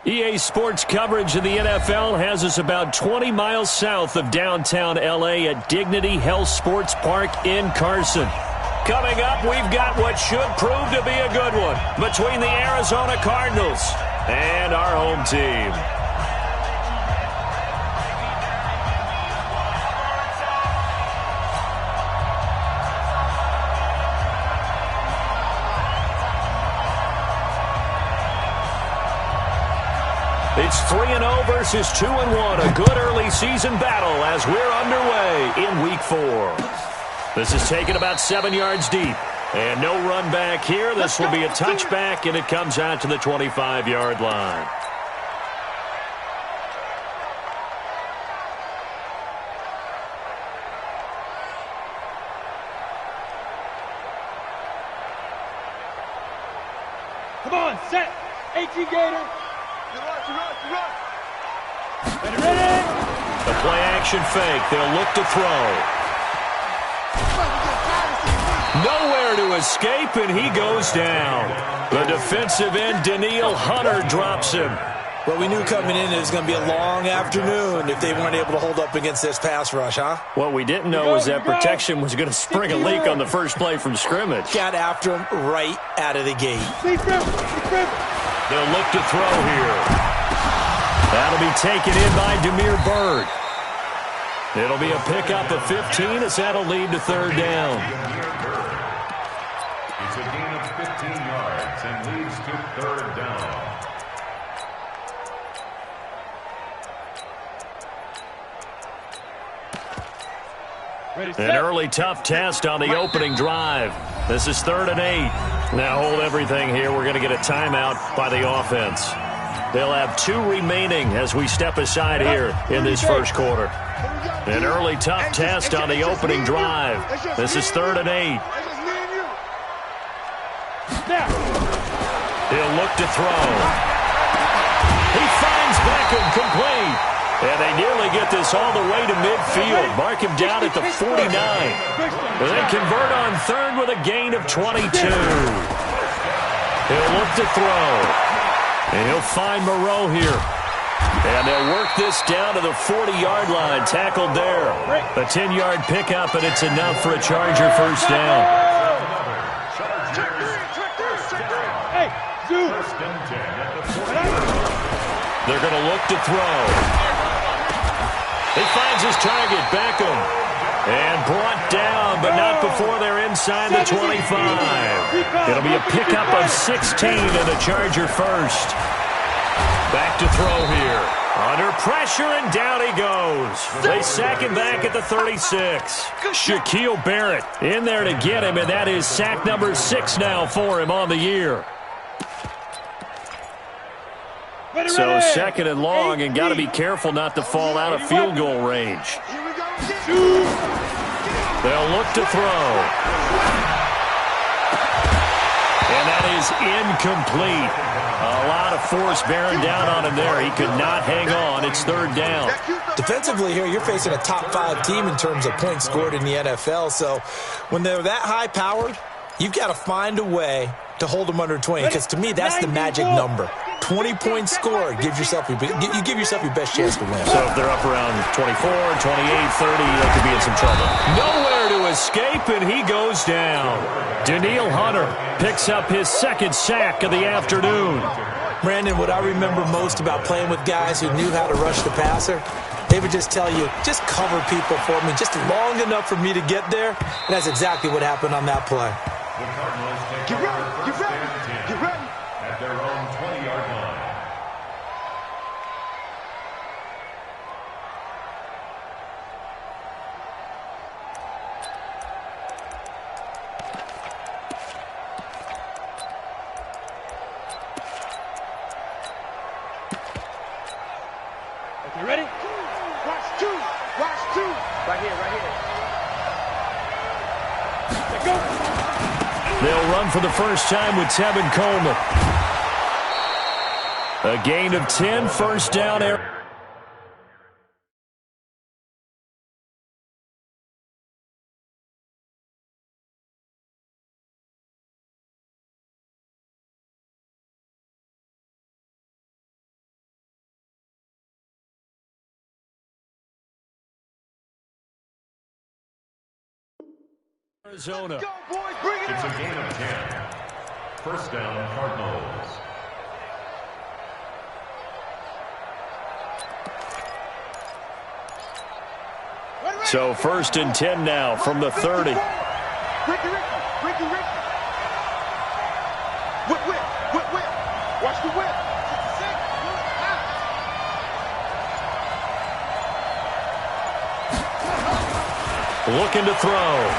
EA Sports coverage of the NFL has us about 20 miles south of downtown L.A. at Dignity Health Sports Park in Carson. Coming up, we've got what should prove to be a good one between the Arizona Cardinals and our home team. It's 3-0 versus 2-1, a good early season battle as we're underway in Week 4. This is taken about 7 yards deep, and no run back here. This will be a touchback, and it comes out to the 25-yard line. Come on, set. AT Gator. Ready? The play-action fake. They'll look to throw. Nowhere to escape, and he goes down. The defensive end, Daniil Hunter, drops him. Well, we knew coming in it was going to be a long afternoon if they weren't able to hold up against this pass rush, huh? What we didn't know was that protection was going to spring a leak on the first play from scrimmage. Got after him right out of the gate. They'll look to throw here. That'll be taken in by Demir Bird. It'll be a pickup of 15 as that'll lead to third down. It's a gain of 15 yards and leads to third down. An early tough test on the opening drive. This is 3rd and 8. Now hold everything here. We're going to get a timeout by the offense. They'll have 2 remaining as we step aside here in this first quarter. An early tough test on the opening drive. This is 3rd and 8. He'll look to throw. He finds Beckham complete. And they nearly get this all the way to midfield. Mark him down at the 49. They convert on 3rd with a gain of 22. He'll look to throw. And he'll find Moreau here. And they'll work this down to the 40-yard line. Tackled there. A 10-yard pickup, and it's enough for a Charger first down. They're going to look to throw. He finds his target, Beckham. And brought down, but not before they're inside the 25. It'll be a pickup of 16 and a Charger first. Back to throw here. Under pressure, and down he goes. They sack him back at the 36. Shaquille Barrett in there to get him, and that is sack number 6 now for him on the year. So 2nd and long, and got to be careful not to fall out of field goal range. They'll look to throw. And that is incomplete. A lot of force bearing down on him there. He could not hang on. It's 3rd down. Defensively here, you're facing a top 5 team in terms of points scored in the NFL. So when they're that high-powered, you've got to find a way to hold them under 20. Because to me, that's the magic number. 20-point score gives yourself you give yourself your best chance to win. So if they're up around 24, 28, 30, they could be in some trouble. Nowhere to escape, and he goes down. Daniil Hunter picks up his 2nd sack of the afternoon. Brandon, what I remember most about playing with guys who knew how to rush the passer, they would just tell you, just cover people for me, just long enough for me to get there. And that's exactly what happened on that play. The Cardinals take first and 10 at their own 20-yard line. Okay, ready? Watch 2. Watch 2. Right here, right here. Let go. They'll run for the first time with Tevin Coleman. A gain of 10, first down. Arizona. Go, boys, bring it It's a on. gain of 10. First down, Cardinals. So 1st and 10 now from the 30. Ricky. Whip. Watch the whip. Looking to throw.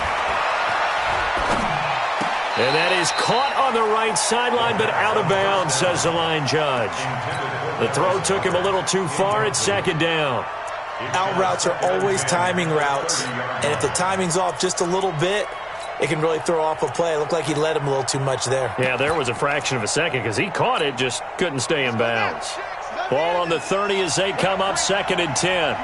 And that is caught on the right sideline, but out of bounds, says the line judge. The throw took him a little too far. It's 2nd down. Out routes are always timing routes, and if the timing's off just a little bit, it can really throw off a play. It looked like he led him a little too much there. Yeah, there was a fraction of a second because he caught it, just couldn't stay in bounds. Ball on the 30 as they come up 2nd and 10.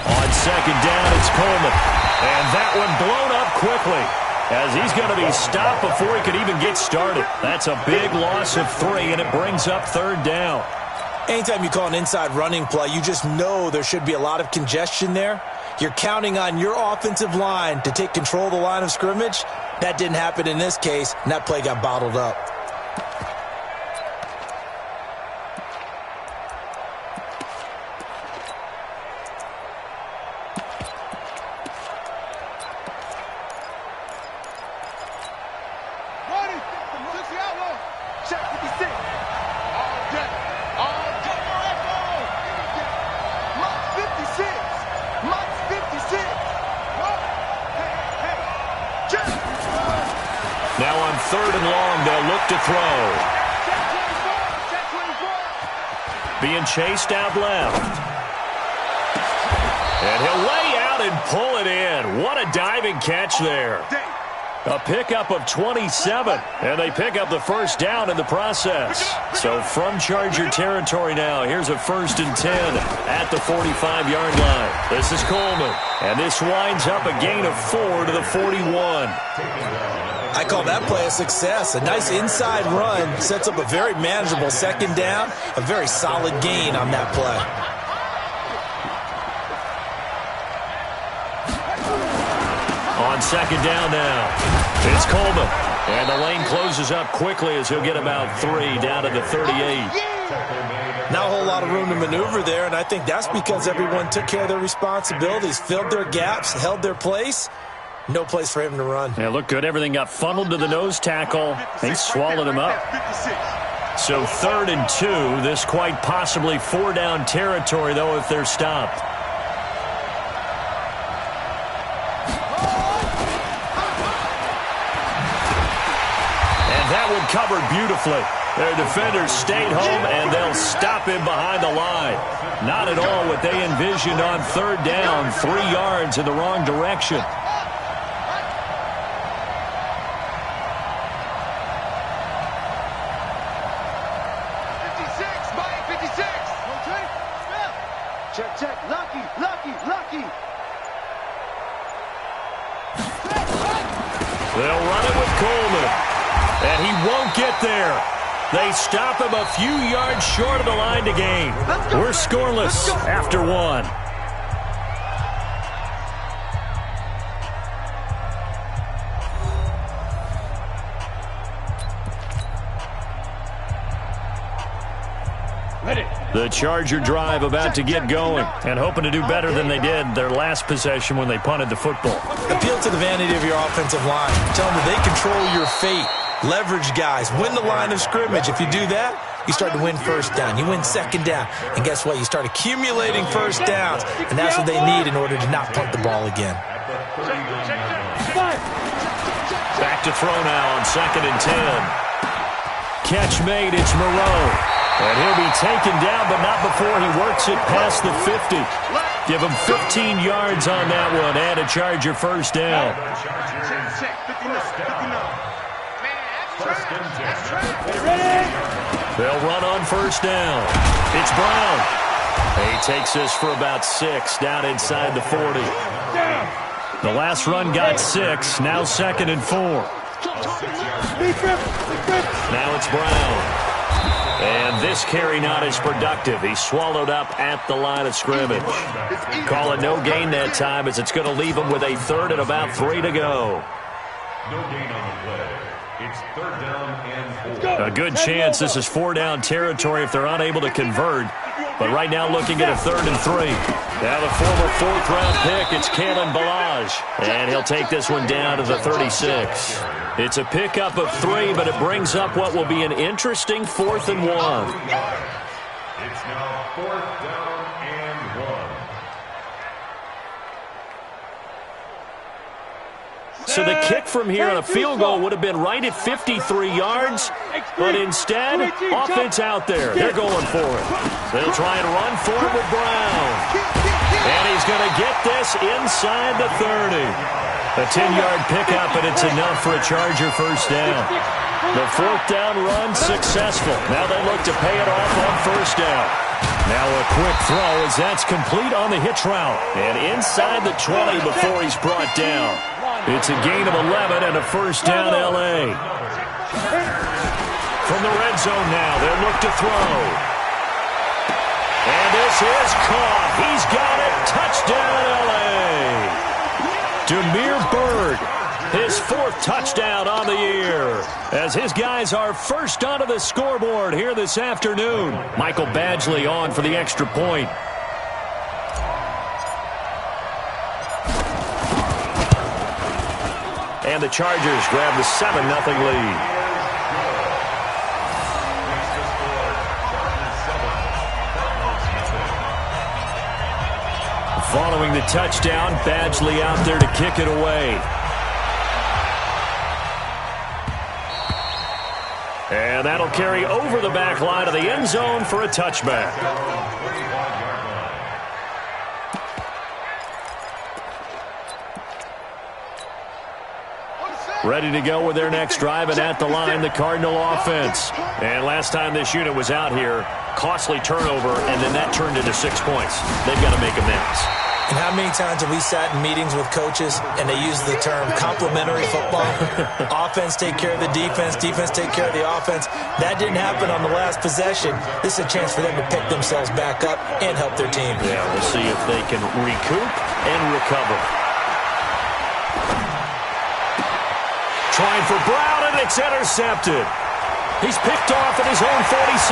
On 2nd down, it's Coleman. And that one blown up quickly as he's going to be stopped before he could even get started. That's a big loss of 3, and it brings up 3rd down. Anytime you call an inside running play, you just know there should be a lot of congestion there. You're counting on your offensive line to take control of the line of scrimmage. That didn't happen in this case, and that play got bottled up. Check 56. All day. Mike 56. Mike 56. Hey. Check. Now on 3rd and long, they'll look to throw. Check 24. Being chased out left. And he'll lay out and pull it in. What a diving catch there. A pickup of 27, and they pick up the 1st down in the process. So from Charger territory now, here's a 1st and 10 at the 45-yard line. This is Coleman, and this winds up a gain of 4 to the 41. I call that play a success. A nice inside run sets up a very manageable 2nd down, a very solid gain on that play. On 2nd down now, it's Coleman. And the lane closes up quickly as he'll get about 3 down to the 38. Not a whole lot of room to maneuver there, and I think that's because everyone took care of their responsibilities, filled their gaps, held their place. No place for him to run. Yeah, looked good. Everything got funneled to the nose tackle. They swallowed him up. So 3rd and 2. This quite possibly 4-down territory, though, if they're stopped. That one covered beautifully. Their defenders stayed home, and they'll stop him behind the line. Not at all what they envisioned on 3rd down. 3 yards in the wrong direction. Check. Lucky. They'll run it with Coleman. And he won't get there. They stop him a few yards short of the line to gain. We're scoreless after 1. The Charger drive about to get going and hoping to do better than they did their last possession when they punted the football. Appeal to the vanity of your offensive line. Tell them that they control your fate. Leverage guys. Win the line of scrimmage. If you do that, you start to win 1st down. You win 2nd down. And guess what? You start accumulating 1st downs. And that's what they need in order to not punt the ball again. Back to throw now on 2nd and 10. Catch made. It's Moreau. And he'll be taken down, but not before he works it past the 50. Give him 15 yards on that one and a Charger 1st down. They'll run on 1st down. It's Brown. He takes this for about 6 down inside the 40. The last run got 6. Now 2nd and 4. Now it's Brown. And this carry not as productive. He's swallowed up at the line of scrimmage. Call it no gain that time as it's going to leave him with a third and about 3 to go. No gain on the play. It's third down and 4. A good chance this is 4-down territory if they're unable to convert. But right now looking at a 3rd and 3. Now the former 4th-round pick, it's Kalen Ballage. And he'll take this one down to the 36. It's a pickup of 3, but it brings up what will be an interesting 4th and 1. It's now 4th down and 1. So the kick from here on a field goal would have been right at 53 yards, but instead, offense out there. They're going for it. They'll try and run for it with Brown. And he's going to get this inside the 30. A 10-yard pickup, and it's enough for a Charger first down. The 4th down run successful. Now they look to pay it off on first down. Now a quick throw as that's complete on the hitch route. And inside the 20 before he's brought down. It's a gain of 11 and a first down L.A. From the red zone now, they'll look to throw. And this is caught. He's got it. Touchdown L.A. Demir Bird, his 4th touchdown on the year. As his guys are first onto the scoreboard here this afternoon. Michael Badgley on for the extra point. And the Chargers grab the 7-0 lead. Following the touchdown, Badgley out there to kick it away. And that'll carry over the back line of the end zone for a touchback. Ready to go with their next drive, and at the line, the Cardinal offense. And last time this unit was out here, costly turnover, and then that turned into 6 points. They've got to make amends. And how many times have we sat in meetings with coaches and they use the term complementary football? Offense take care of the defense, defense take care of the offense. That didn't happen on the last possession. This is a chance for them to pick themselves back up and help their team. Yeah, we'll see if they can recoup and recover. Trying for Brown, and it's intercepted. He's picked off at his own 47.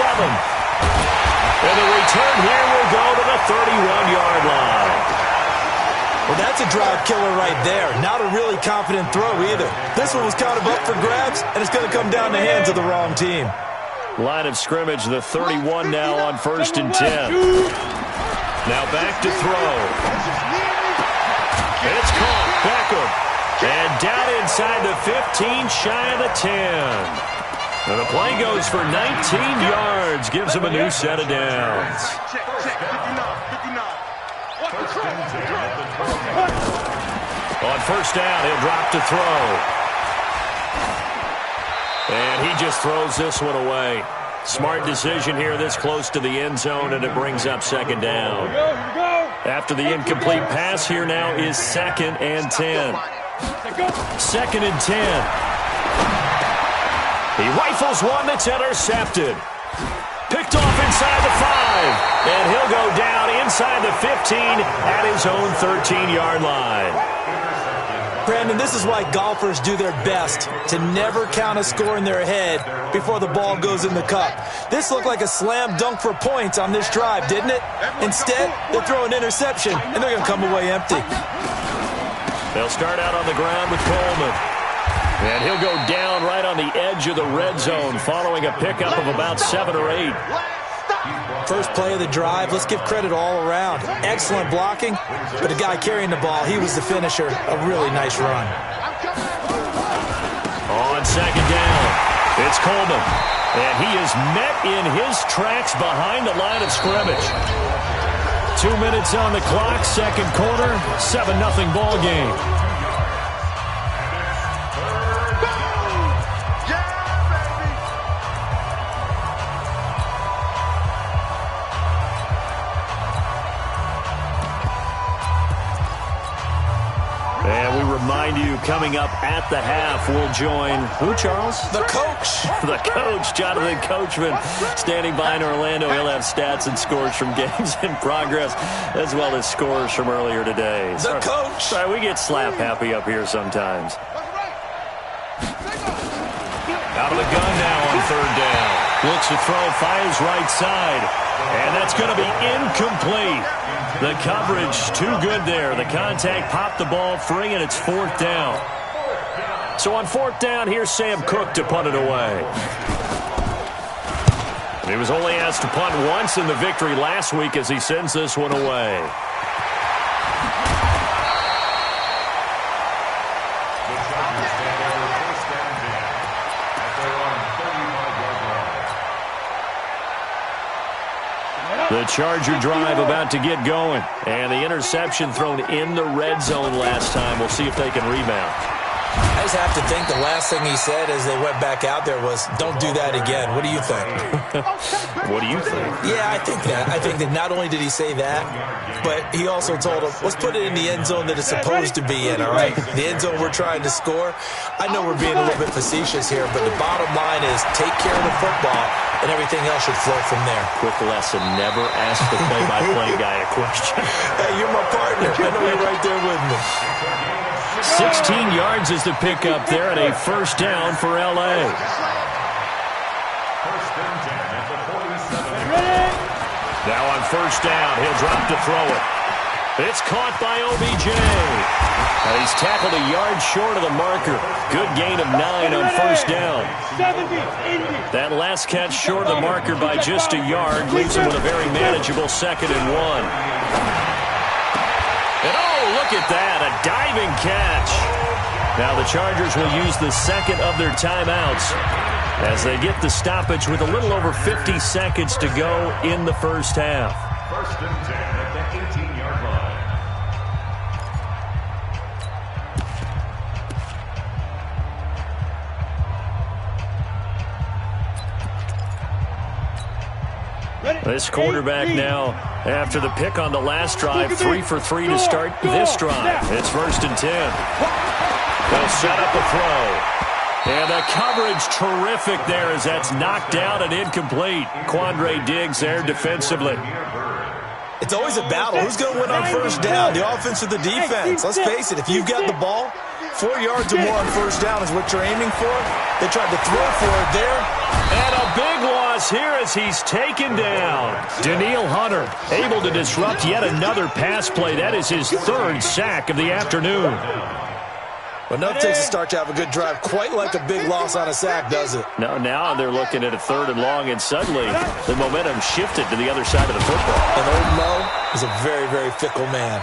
And the return here will go to the 31-yard line. Well, that's a drive killer right there. Not a really confident throw either. This one was kind of up for grabs, and it's going to come down the hands of the wrong team. Line of scrimmage, the 31 now on 1st and 10. Now back to throw. And it's caught. Beckham. And down inside the 15, shy of the 10. And the play goes for 19 yards, gives him a new set of downs. On first down, he'll drop to throw. And he just throws this one away. Smart decision here this close to the end zone, and it brings up 2nd down. After the incomplete pass, here now is 2nd and 10. 2nd and 10. He rifles one that's intercepted. Picked off inside the 5. And he'll go down inside the 15 at his own 13-yard line. Brandon, this is why golfers do their best to never count a score in their head before the ball goes in the cup. This looked like a slam dunk for points on this drive, didn't it? Instead, they throw an interception, and they're going to come away empty. They'll start out on the ground with Coleman. And he'll go down right on the edge of the red zone following a pickup of about 7 or 8. First play of the drive, let's give credit all around. Excellent blocking, but the guy carrying the ball, he was the finisher. A really nice run. On 2nd down, it's Coleman. And he is met in his tracks behind the line of scrimmage. 2 minutes on the clock, 2nd quarter, 7-0 ball game. remind you, coming up at the half, we'll join who, Charles? The coach. The coach, Jonathan Coachman, standing by in Orlando. He'll have stats and scores from games in progress, as well as scores from earlier today. The coach. Sorry, we get slap happy up here sometimes. Out of the gun now on third down. Looks to throw, fires right side. And that's going to be incomplete. The coverage too good there. The contact popped the ball free, and it's fourth down. So on fourth down, here's Sam Cook to punt it away. He was only asked to punt once in the victory last week as he sends this one away. The Charger drive about to get going. And the interception thrown in the red zone last time. We'll see if they can rebound. I just have to think the last thing he said as they went back out there was, don't do that again. What do you think? What do you think? Yeah, I think that. I think that not only did he say that, but he also told him, let's put it in the end zone that it's supposed to be in, all right? The end zone we're trying to score. I know we're being a little bit facetious here, but the bottom line is take care of the football, and everything else should flow from there. Quick lesson, never ask the play-by-play guy a question. Hey, you're my partner. I know you're right there with me. 16 yards is the pickup there, and a first down for L.A. Now on first down, he'll drop to throw it. It's caught by OBJ. He's tackled a yard short of the marker. Good gain of 9 on first down. That last catch short of the marker by just a yard leaves him with a very manageable 2nd and 1. And oh, look at that, a diving catch. Now the Chargers will use the second of their timeouts as they get the stoppage with a little over 50 seconds to go in the first half. First and 10 at the 18-yard line. This quarterback now, after the pick on the last drive, 3 for 3 to start this drive. It's first and 10. They'll set up a throw. And the coverage terrific there as that's knocked down and incomplete. Quandre Diggs there defensively. It's always a battle. Who's going to win on first down, the offense or the defense? Let's face it, if you've got the ball, 4 yards or more on first down is what you're aiming for. They tried to throw for it there. And a big loss here as he's taken down. Danielle Hunter able to disrupt yet another pass play. That is his 3rd sack of the afternoon. Well, nothing takes a start to have a good drive quite like a big loss on a sack, does it? No, now they're looking at a 3rd and long, and suddenly the momentum shifted to the other side of the football. And old Mo is a very, very fickle man.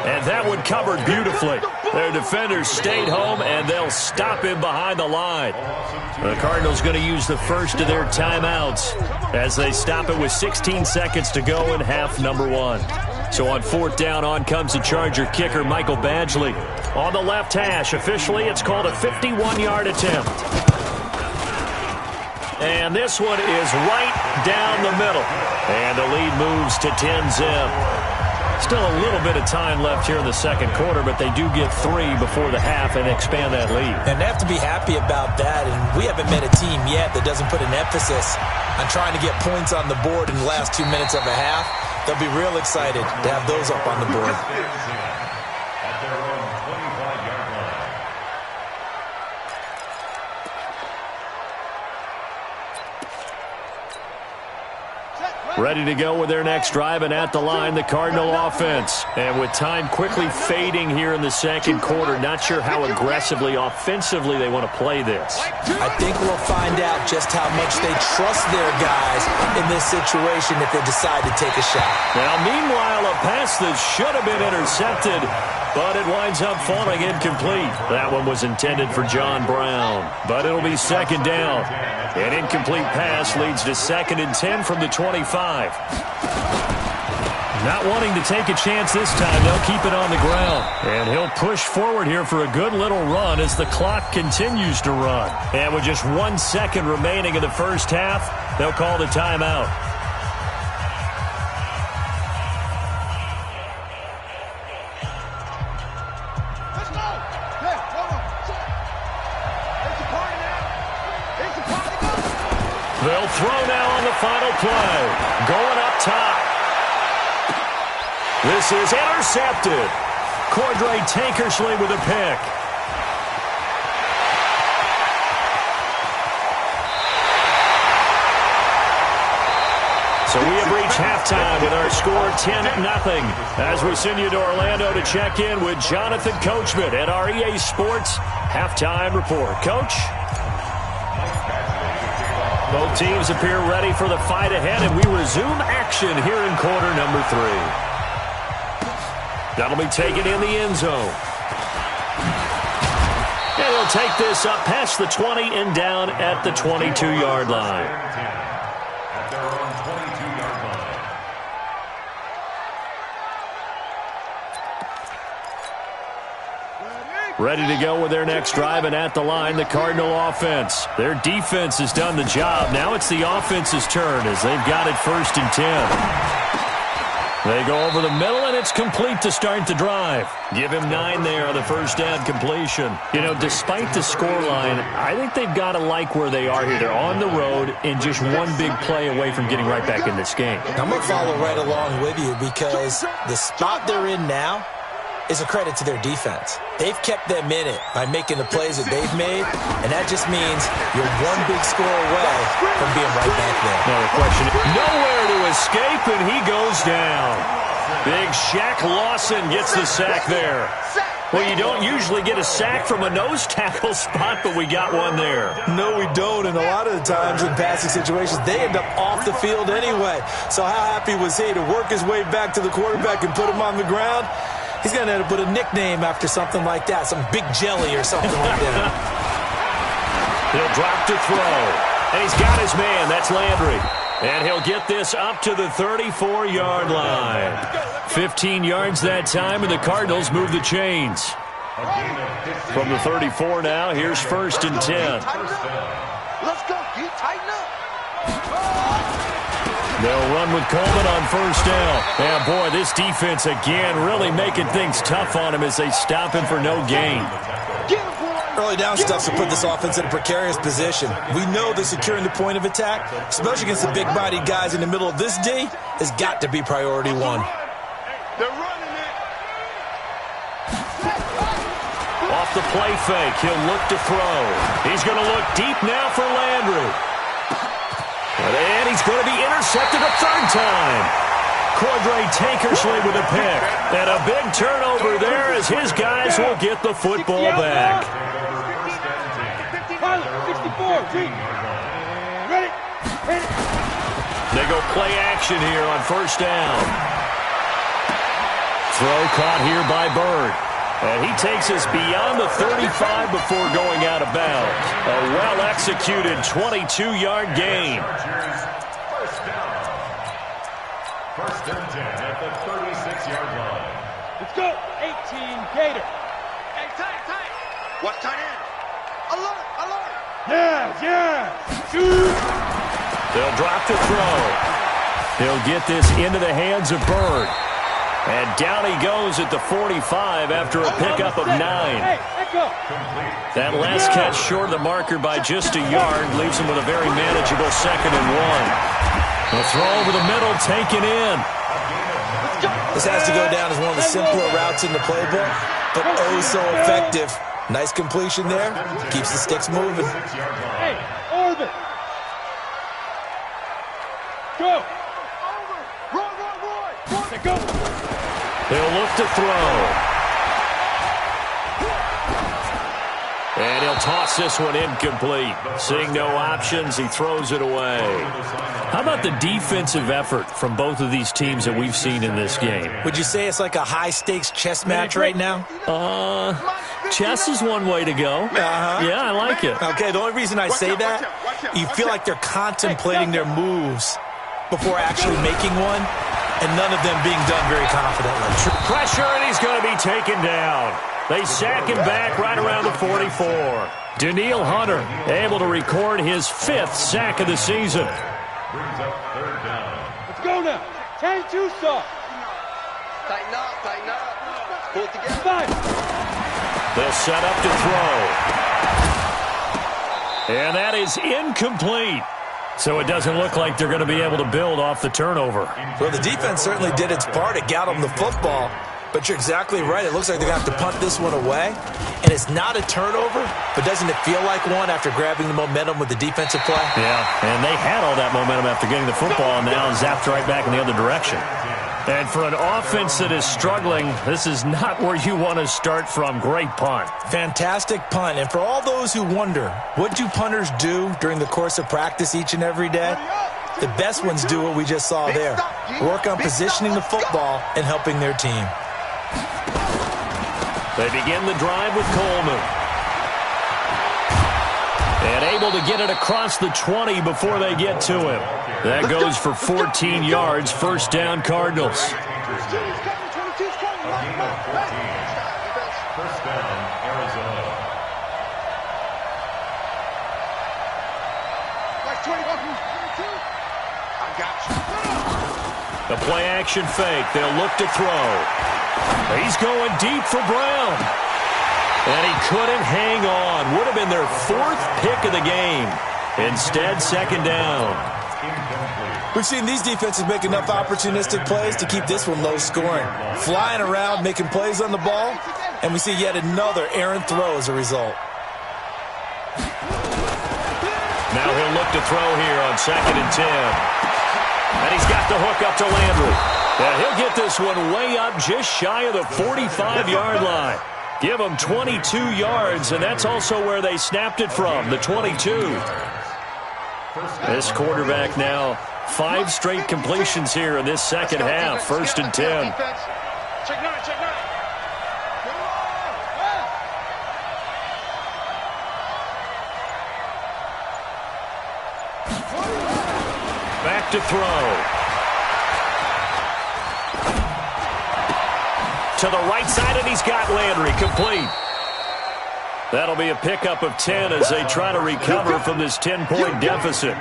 And that one covered beautifully. Their defenders stayed home, and they'll stop him behind the line. The Cardinals going to use the first of their timeouts as they stop it with 16 seconds to go in half number 1. So on fourth down, on comes the Charger kicker, Michael Badgley. On the left hash, officially, it's called a 51-yard attempt. And this one is right down the middle. And the lead moves to 10-zip. Still a little bit of time left here in the second quarter, but they do get 3 before the half and expand that lead. And they have to be happy about that. And we haven't met a team yet that doesn't put an emphasis on trying to get points on the board in the last 2 minutes of a half. They'll be real excited to have those up on the board. At their own 25-yard line. Ready to go with their next drive, and at the line, the Cardinal offense. And with time quickly fading here in the second quarter, not sure how aggressively, offensively they want to play this. I think we'll find out just how much they trust their guys in this situation if they decide to take a shot. Now, meanwhile, a pass that should have been intercepted, but it winds up falling incomplete. That one was intended for John Brown, but it'll be second down. An incomplete pass leads to 2nd and 10 from the 25. Not wanting to take a chance this time, they'll keep it on the ground. And he'll push forward here for a good little run as the clock continues to run. And with just 1 second remaining in the first half, they'll call the timeout. They'll throw now on the final play. Going up top. This is intercepted. Cordray Tankersley with a pick. So we have reached halftime with our score 10-0 as we send you to Orlando to check in with Jonathan Coachman at our EA Sports Halftime Report. Coach? Both teams appear ready for the fight ahead, and we resume action here in quarter number 3. That'll be taken in the end zone. And he'll take this up past the 20 and down at the 22-yard line. At their own 22-yard line. Ready to go with their next drive, and at the line, the Cardinal offense. Their defense has done the job. Now it's the offense's turn as they've got it 1st and 10. They go over the middle, and it's complete to start the drive. Give him 9 there on the first down completion. You know, despite the scoreline, I think they've got to like where they are here. They're on the road and just one big play away from getting right back in this game. I'm going to follow right along with you because the spot they're in now is a credit to their defense. They've kept them in it by making the plays that they've made, and that just means you're one big score away from being right back there. Now the question is, nowhere to escape, and he goes down. Big Shaq Lawson gets the sack there. Well, you don't usually get a sack from a nose tackle spot, but we got one there. No, we don't, and a lot of the times in passing situations, they end up off the field anyway. So how happy was he to work his way back to the quarterback and put him on the ground? He's going to end up with a nickname after something like that, some Big Jelly or something like that. He'll drop to throw, and he's got his man. That's Landry. And he'll get this up to the 34-yard line. 15 yards that time, and the Cardinals move the chains. From the 34 now, here's 1st and 10. Let's go. You tighten up. They'll run with Coleman on 1st down. And, boy, this defense again really making things tough on him as they stop him for no gain. Early down stuff to put this offense in a precarious position. We know that securing the point of attack, especially against the big-bodied guys in the middle of this D, has got to be priority 1. They're running it. Off the play fake, he'll look to throw. He's going to look deep now for Landry. And he's going to be intercepted a 3rd time. Cordray Tankersley with a pick. And a big turnover there as his guys will get the football back. 64. Ready. They go play action here on 1st down. Throw caught here by Bird. And he takes us beyond the 35 before going out of bounds. A well-executed 22-yard gain. First and 10 at the 36-yard line. Let's go. 18 Gator. Hey, tight. Watch tight end. Alert. Yeah. Shoot. They'll drop to throw. He'll get this into the hands of Bird. And down he goes at the 45 after a pickup of 9. Hey, echo. That last catch short of the marker by just a yard leaves him with a very manageable 2nd and 1. The throw over the middle taken in. This has to go down as one of the simpler routes in the playbook, but oh so effective. Nice completion there. Keeps the sticks moving. Hey, orbit. Go. Roy. Go. He'll look to throw. And he'll toss this one incomplete. Seeing no options, he throws it away. How about the defensive effort from both of these teams that we've seen in this game? Would you say it's like a high-stakes chess match right now? Chess is one way to go. Yeah, I like it. Okay, the only reason I say that, you feel like they're contemplating their moves before actually making one, and none of them being done very confidently. Pressure, and he's going to be taken down. They sack him back right around the 44. Daniil Hunter able to record his 5th sack of the season. Brings up 3rd down. Let's go now. 10-2 soft. Tighten up. Pull it together. 5. They'll set up to throw. And that is incomplete. So it doesn't look like they're going to be able to build off the turnover. Well, the defense certainly did its part. It got them the football. But you're exactly right. It looks like they're going to have to punt this one away. And it's not a turnover, but doesn't it feel like one after grabbing the momentum with the defensive play? Yeah, and they had all that momentum after getting the football and now zapped right back in the other direction. And for an offense that is struggling, this is not where you want to start from. Great punt. Fantastic punt. And for all those who wonder, what do punters do during the course of practice each and every day? The best ones do what we just saw there. Work on positioning the football and helping their team. They begin the drive with Coleman. And able to get it across the 20 before they get to him. That goes for 14 yards, first down Cardinals. A gain of 14. First down, Arizona. The play action fake. They'll look to throw. He's going deep for Brown. And he couldn't hang on. Would have been their fourth pick of the game. Instead, second down. We've seen these defenses make enough opportunistic plays to keep this one low scoring. Flying around, making plays on the ball, and we see yet another errant throw as a result. Now he'll look to throw here on 2nd and 10. And he's got the hook up to Landry. And he'll get this one way up just shy of the 45-yard line. Give him 22 yards, and that's also where they snapped it from, the 22. This quarterback now, 5 straight completions here in this second half, 1st and 10. Check 9, check 9. Back to throw. To the right side, and he's got Landry complete. That'll be a pickup of 10 as they try to recover from this 10-point deficit.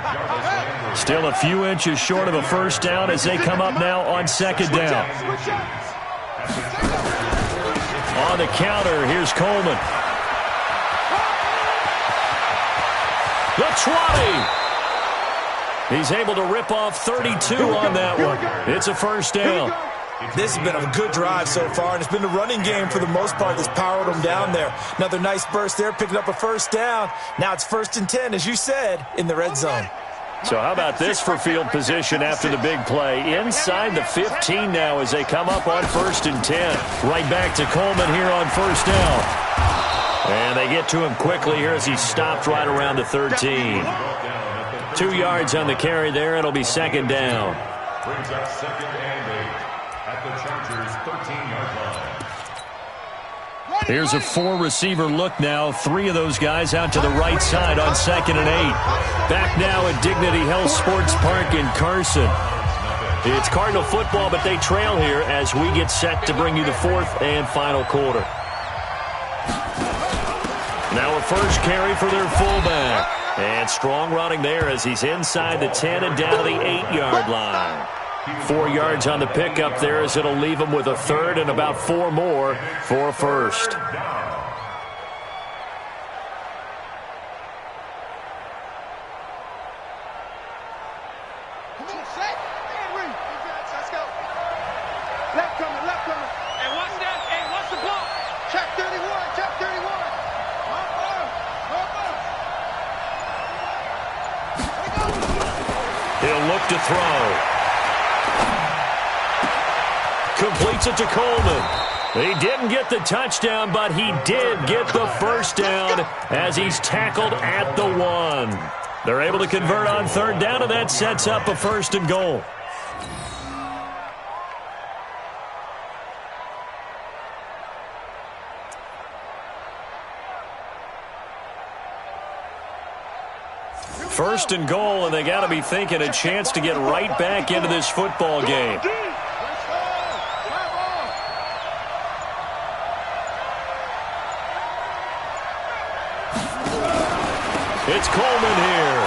Still a few inches short of a first down as they come up now on 2nd down. On the counter, here's Coleman. The 20. He's able to rip off 32 on that one. It's a first down. This has been a good drive so far, and it's been the running game for the most part that's powered them down there. Another nice burst there, picking up a first down. Now it's 1st and 10, as you said, in the red zone. So how about this for field position after the big play? Inside the 15 now as they come up on 1st and 10. Right back to Coleman here on first down. And they get to him quickly here as he stopped right around the 13. 2 yards on the carry there. It'll be 2nd down. Brings up 2nd and 8 at the Chargers' 13-yard line. Here's a 4-receiver look now. 3 of those guys out to the right side on 2nd and 8. Back now at Dignity Health Sports Park in Carson. It's Cardinal football, but they trail here as we get set to bring you the 4th and final quarter. Now a first carry for their fullback. And strong running there as he's inside the 10 and down to the 8-yard line. 4 yards on the pickup there as it'll leave him with a 3rd and about 4 more for a first. Left coming. And watch that. And watch the block. Check 31. Check 31. He'll look to throw. Completes it to Coleman. He didn't get the touchdown, but he did get the first down as he's tackled at the 1. They're able to convert on 3rd down, and that sets up a 1st and goal. First and goal, and they got to be thinking a chance to get right back into this football game. It's Coleman here.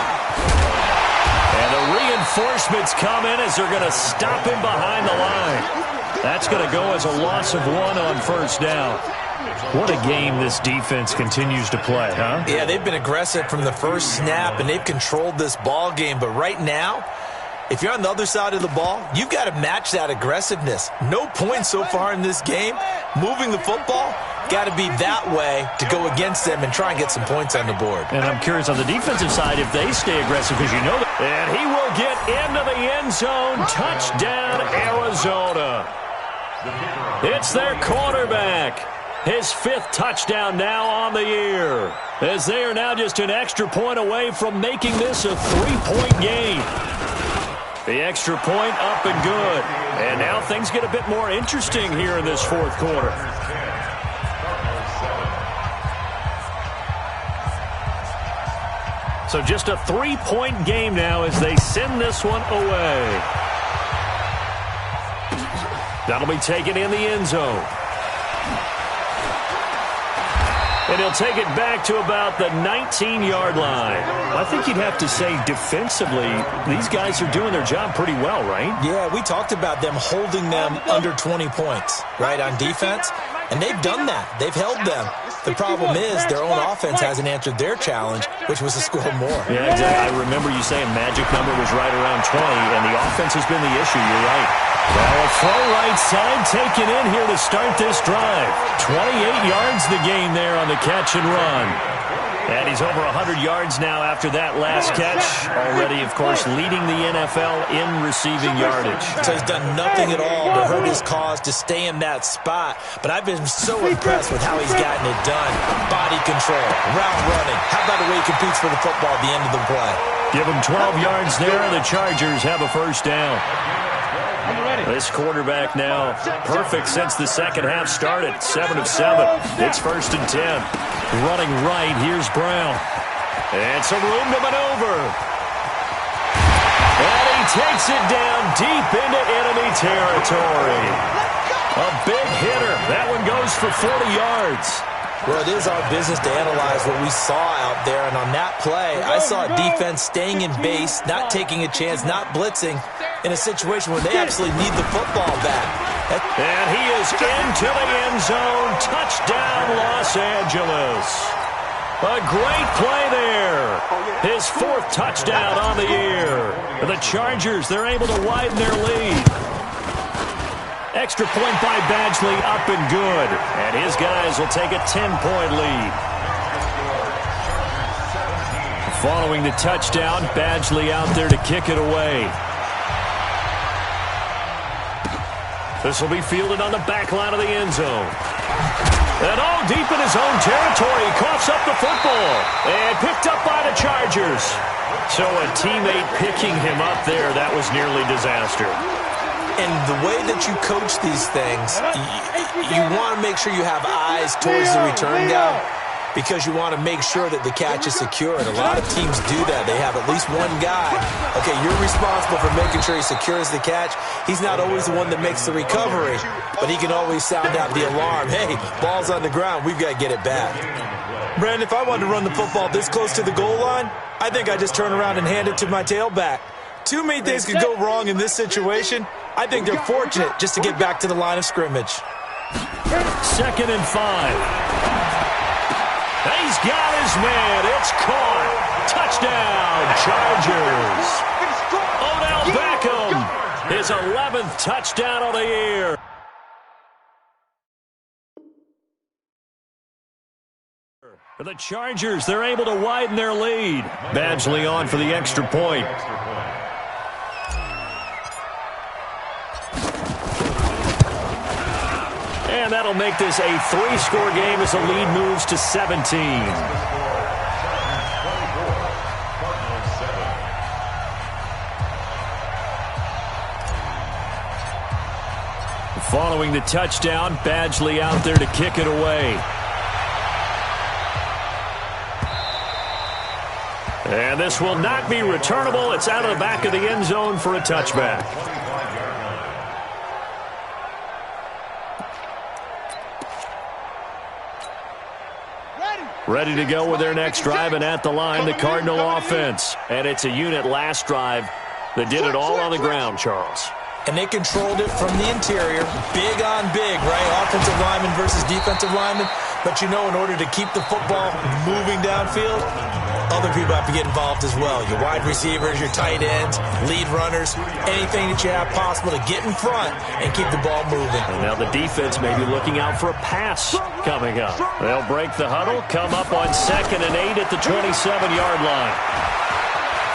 And the reinforcements come in as they're going to stop him behind the line. That's going to go as a loss of 1 on first down. What a game this defense continues to play, huh? Yeah, they've been aggressive from the first snap, and they've controlled this ball game. But right now, if you're on the other side of the ball, you've got to match that aggressiveness. No points so far in this game. Moving the football, got to be that way to go against them and try and get some points on the board. And I'm curious on the defensive side if they stay aggressive, because you know that. And he will get into the end zone. Touchdown, Arizona. It's their quarterback. His 5th touchdown now on the year, as they are now just an extra point away from making this a 3-point game. The extra point up and good. And now things get a bit more interesting here in this 4th quarter. So just a 3-point game now as they send this one away. That'll be taken in the end zone. And he'll take it back to about the 19-yard line. I think you'd have to say defensively, these guys are doing their job pretty well, right? Yeah, we talked about them holding them under 20 points, right, on defense. And they've done that. They've held them. The problem is their own offense hasn't answered their challenge, which was to score more. Yeah, exactly. I remember you saying magic number was right around 20, and the offense has been the issue. You're right. Well, a throw right side taken in here to start this drive. 28 yards the game there on the catch and run. And he's over 100 yards now after that last catch. Already, of course, leading the NFL in receiving yardage. So he's done nothing at all to hurt his cause to stay in that spot. But I've been so impressed with how he's gotten it done. Body control, route running. How about the way he competes for the football at the end of the play? Give him 12 yards there, and the Chargers have a first down. This quarterback now perfect since the second half started. 7 of 7. It's 1st and 10. Running right, here's Brown. And some room to maneuver. And he takes it down deep into enemy territory. A big hitter. That one goes for 40 yards. Well, it is our business to analyze what we saw out there. And on that play, I saw a defense staying in base, not taking a chance, not blitzing, in a situation where they actually need the football back. And he is into the end zone. Touchdown, Los Angeles. A great play there. His 4th touchdown on the year. The Chargers, they're able to widen their lead. Extra point by Badgley, up and good. And his guys will take a 10-point lead. Following the touchdown, Badgley out there to kick it away. This will be fielded on the back line of the end zone. And all deep in his own territory. He coughs up the football. And picked up by the Chargers. So a teammate picking him up there, that was nearly disaster. And the way that you coach these things, you want to make sure you have eyes towards the return guy, because you want to make sure that the catch is secure. And a lot of teams do that. They have at least one guy. Okay, you're responsible for making sure he secures the catch. He's not always the one that makes the recovery, but he can always sound out the alarm. Hey, ball's on the ground. We've got to get it back. Brandon, if I wanted to run the football this close to the goal line, I think I'd just turn around and hand it to my tailback. Too many things could go wrong in this situation. I think they're fortunate just to get back to the line of scrimmage. 2nd and 5. He's got his man. It's caught. Touchdown, Chargers. Odell Beckham, his 11th touchdown of the year. For the Chargers, they're able to widen their lead. Badgley on for the extra point. And that'll make this a 3-score game as the lead moves to 17. Following the touchdown, Badgley out there to kick it away. And this will not be returnable. It's out of the back of the end zone for a touchback. Ready to go with their next drive, and at the line, the Cardinal offense. And it's a unit last drive that did it all on the ground, Charles. and they controlled it from the interior. Big on big, right? Offensive lineman versus defensive lineman. But you know, in order to keep the football moving downfield, other people have to get involved as well. Your wide receivers, your tight ends, lead runners, anything that you have possible to get in front and keep the ball moving. And now the defense may be looking out for a pass coming up. They'll break the huddle, come up on 2nd and 8 at the 27-yard line.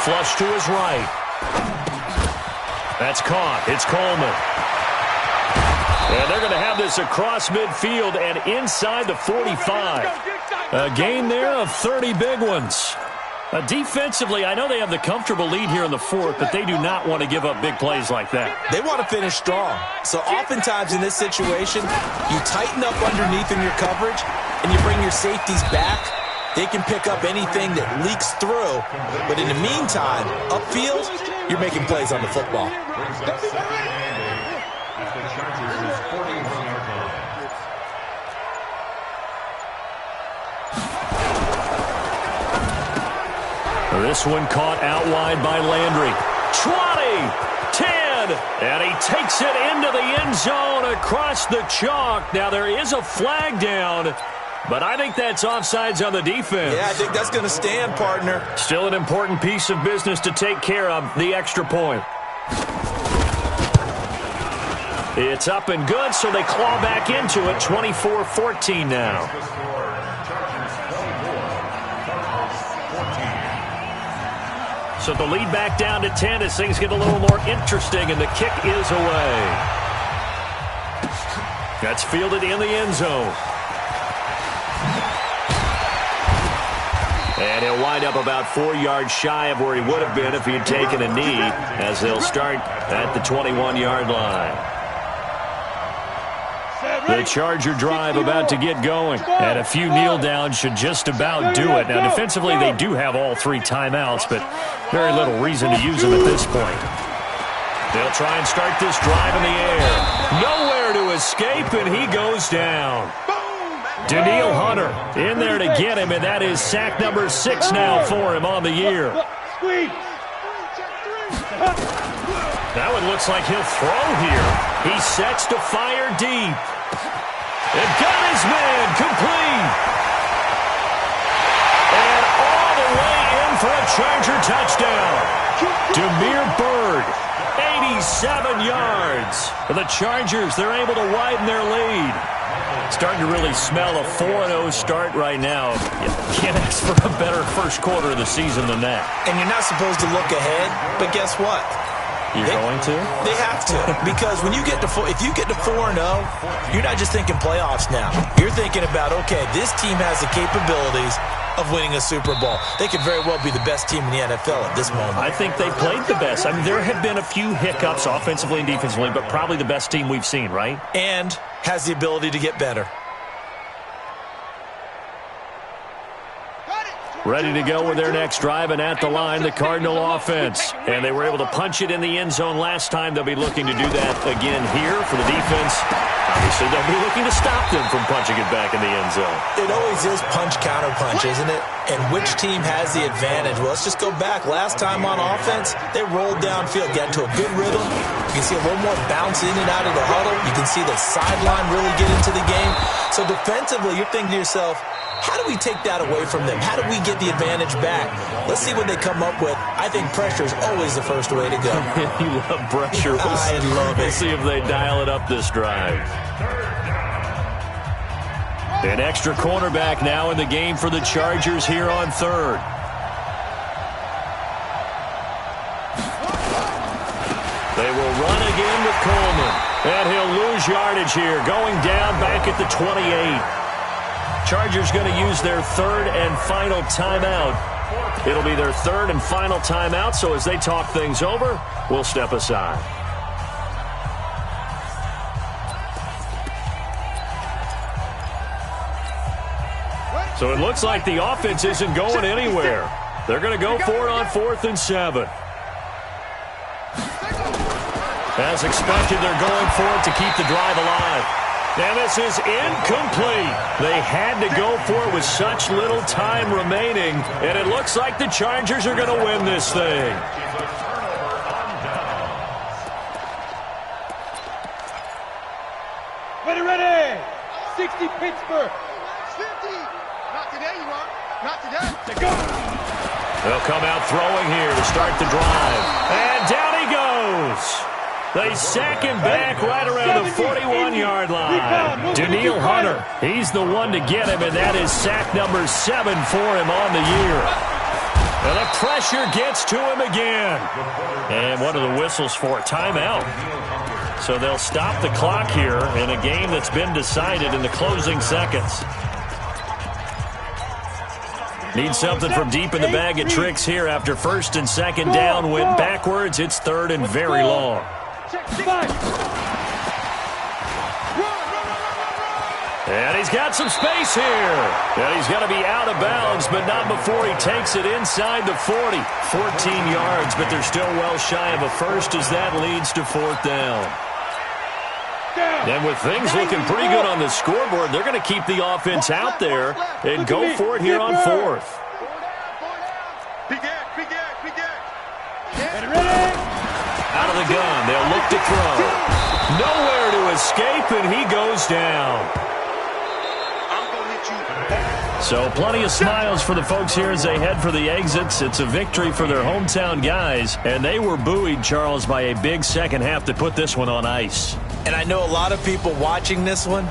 Flush to his right. That's caught. It's Coleman. And they're going to have this across midfield and inside the 45. A gain there of 30 big ones. Defensively, I know they have the comfortable lead here in the 4th, but they do not want to give up big plays like that. They want to finish strong. So oftentimes in this situation, you tighten up underneath in your coverage, and you bring your safeties back. They can pick up anything that leaks through. But in the meantime, upfield, you're making plays on the football. This one caught out wide by Landry. 20, 10, and he takes it into the end zone across the chalk. Now there is a flag down, but I think that's offsides on the defense. Yeah, I think that's going to stand, partner. Still an important piece of business to take care of, the extra point. It's up and good, so they claw back into it. 24-14 now. So the lead back down to 10 as things get a little more interesting, and the kick is away. That's fielded in the end zone. And he'll wind up about 4 yards shy of where he would have been if he had taken a knee, as they'll start at the 21-yard line. The Charger drive about to get going, and a few kneel downs should just about do it. Now, defensively, they do have all 3 timeouts, but very little reason to use them at this point. They'll try and start this drive in the air. Nowhere to escape, and he goes down. Daniil Hunter in there to get him, and that is sack number 6 now for him on the year. That one looks like he'll throw here. He sets to fire deep. And got his man complete. And all the way in for a Charger touchdown. Demir Bird, 87 yards. For the Chargers, they're able to widen their lead. Starting to really smell a 4-0 start right now. You can't ask for a better first quarter of the season than that. And you're not supposed to look ahead, but guess what? You're going to? They have to, because when you get to if you get to 4-0, you're not just thinking playoffs now. You're thinking about, okay, this team has the capabilities of winning a Super Bowl. They could very well be the best team in the NFL at this moment. I think they played the best. I mean, there have been a few hiccups offensively and defensively, but probably the best team we've seen, right? And has the ability to get better. Ready to go with their next drive, and at the line, the Cardinal offense. And they were able to punch it in the end zone last time. They'll be looking to do that again here for the defense. Obviously, they'll be looking to stop them from punching it back in the end zone. It always is punch-counter-punch, isn't it? And which team has the advantage? Well, let's just go back. Last time on offense, they rolled downfield, got into a good rhythm. You can see a little more bounce in and out of the huddle. You can see the sideline really get into the game. So defensively, you're thinking to yourself, how do we take that away from them? How do we get the advantage back? Let's see what they come up with. I think pressure is always the first way to go. You love pressure. I love it. We'll see if they dial it up this drive. An extra cornerback now in the game for the Chargers here on 3rd. They will run again with Coleman. And he'll lose yardage here, going down back at the 28. Chargers going to use their 3rd and final timeout. It'll be their 3rd and final timeout, so as they talk things over, we'll step aside. So it looks like the offense isn't going anywhere. They're going to go for it on 4th and 7. As expected, they're going for it to keep the drive alive. And this is incomplete. They had to go for it with such little time remaining, and it looks like the Chargers are going to win this thing. 50, Pittsburgh. 50. Not today, you are. Not today. They'll come out throwing here to start the drive. And down he goes. They sack him back right around the 41-yard line. Daniil Hunter, he's the one to get him, and that is sack number 7 for him on the year. And the pressure gets to him again. And what are the whistles for? Timeout. So they'll stop the clock here in a game that's been decided in the closing seconds. Need something from deep in the bag of tricks here after first and second down went backwards. It's third and very long. And he's got some space here. And he's going to be out of bounds, but not before he takes it inside the 40. 14 yards, but they're still well shy of a first as that leads to fourth down. And with things looking pretty good on the scoreboard, they're going to keep the offense out there and go for it here on fourth. Out of the gun, they'll look to throw. Nowhere to escape, and he goes down. So plenty of smiles for the folks here as they head for the exits. It's a victory for their hometown guys, and they were buoyed, Charles, by a big second half to put this one on ice. And I know a lot of people watching this one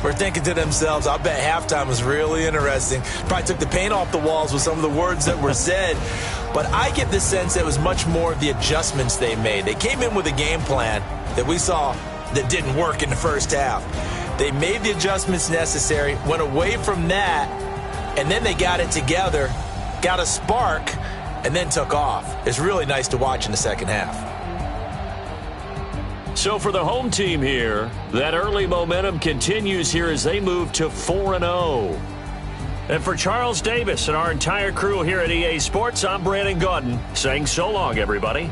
were thinking to themselves, I bet halftime was really interesting. Probably took the paint off the walls with some of the words that were said. But I get the sense it was much more of the adjustments they made. They came in with a game plan that we saw that didn't work in the first half. They made the adjustments necessary, went away from that, and then they got it together, got a spark, and then took off. It's really nice to watch in the second half. So for the home team here, that early momentum continues here as they move to 4-0. And for Charles Davis and our entire crew here at EA Sports, I'm Brandon Gaudin saying so long, everybody.